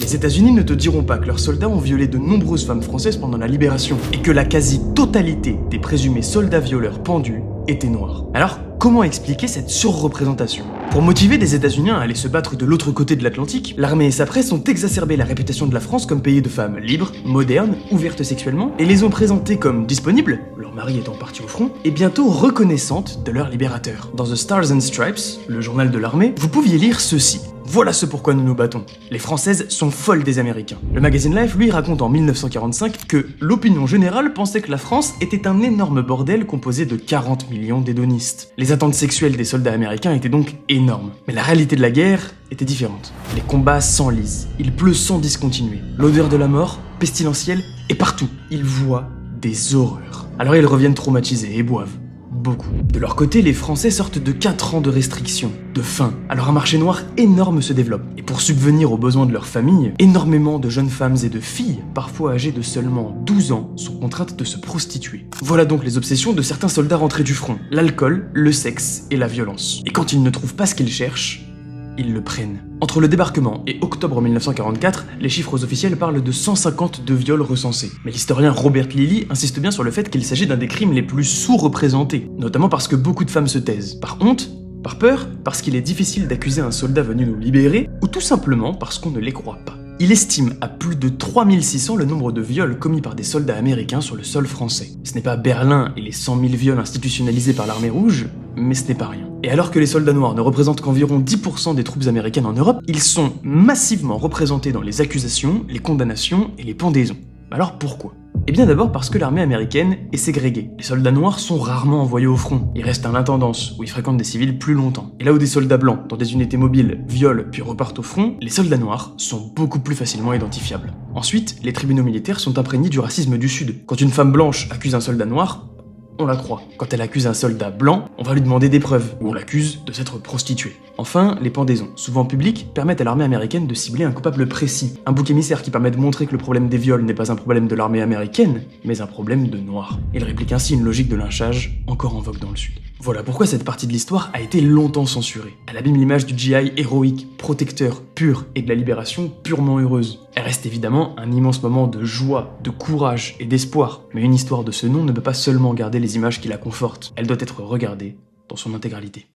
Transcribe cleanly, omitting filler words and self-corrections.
Les États-Unis ne te diront pas que leurs soldats ont violé de nombreuses femmes françaises pendant la Libération, et que la quasi-totalité des présumés soldats violeurs pendus étaient noirs. Alors, comment expliquer cette surreprésentation? Pour motiver des États-Unis à aller se battre de l'autre côté de l'Atlantique, l'armée et sa presse ont exacerbé la réputation de la France comme pays de femmes libres, modernes, ouvertes sexuellement, et les ont présentées comme disponibles, leur mari étant parti au front, et bientôt reconnaissantes de leur libérateur. Dans The Stars and Stripes, le journal de l'armée, vous pouviez lire ceci. Voilà ce pourquoi nous nous battons. Les Françaises sont folles des Américains. Le magazine Life, lui, raconte en 1945 que l'opinion générale pensait que la France était un énorme bordel composé de 40 millions d'hédonistes. Les attentes sexuelles des soldats américains étaient donc énormes. Mais la réalité de la guerre était différente. Les combats s'enlisent, il pleut sans discontinuer. L'odeur de la mort, pestilentielle, est partout. Ils voient des horreurs. Alors ils reviennent traumatisés et boivent. Beaucoup. De leur côté, les Français sortent de 4 ans de restrictions, de faim. Alors un marché noir énorme se développe. Et pour subvenir aux besoins de leur famille, énormément de jeunes femmes et de filles, parfois âgées de seulement 12 ans, sont contraintes de se prostituer. Voilà donc les obsessions de certains soldats rentrés du front. L'alcool, le sexe et la violence. Et quand ils ne trouvent pas ce qu'ils cherchent, ils le prennent. Entre le débarquement et octobre 1944, les chiffres officiels parlent de 152 viols recensés. Mais l'historien Robert Lilly insiste bien sur le fait qu'il s'agit d'un des crimes les plus sous-représentés, notamment parce que beaucoup de femmes se taisent. Par honte, par peur, parce qu'il est difficile d'accuser un soldat venu nous libérer, ou tout simplement parce qu'on ne les croit pas. Il estime à plus de 3600 le nombre de viols commis par des soldats américains sur le sol français. Ce n'est pas Berlin et les 100 000 viols institutionnalisés par l'armée rouge, mais ce n'est pas rien. Et alors que les soldats noirs ne représentent qu'environ 10% des troupes américaines en Europe, ils sont massivement représentés dans les accusations, les condamnations et les pendaisons. Alors pourquoi ? Eh bien d'abord parce que l'armée américaine est ségrégée. Les soldats noirs sont rarement envoyés au front. Ils restent à l'intendance, où ils fréquentent des civils plus longtemps. Et là où des soldats blancs, dans des unités mobiles, violent puis repartent au front, les soldats noirs sont beaucoup plus facilement identifiables. Ensuite, les tribunaux militaires sont imprégnés du racisme du Sud. Quand une femme blanche accuse un soldat noir, on la croit. Quand elle accuse un soldat blanc, on va lui demander des preuves, ou on l'accuse de s'être prostituée. Enfin, les pendaisons, souvent publiques, permettent à l'armée américaine de cibler un coupable précis. Un bouc émissaire qui permet de montrer que le problème des viols n'est pas un problème de l'armée américaine, mais un problème de noirs. Il réplique ainsi une logique de lynchage encore en vogue dans le Sud. Voilà pourquoi cette partie de l'histoire a été longtemps censurée. Elle abîme l'image du GI héroïque, protecteur, pur, et de la libération purement heureuse. Elle reste évidemment un immense moment de joie, de courage et d'espoir. Mais une histoire de ce nom ne peut pas seulement garder les images qui la confortent. Elle doit être regardée dans son intégralité.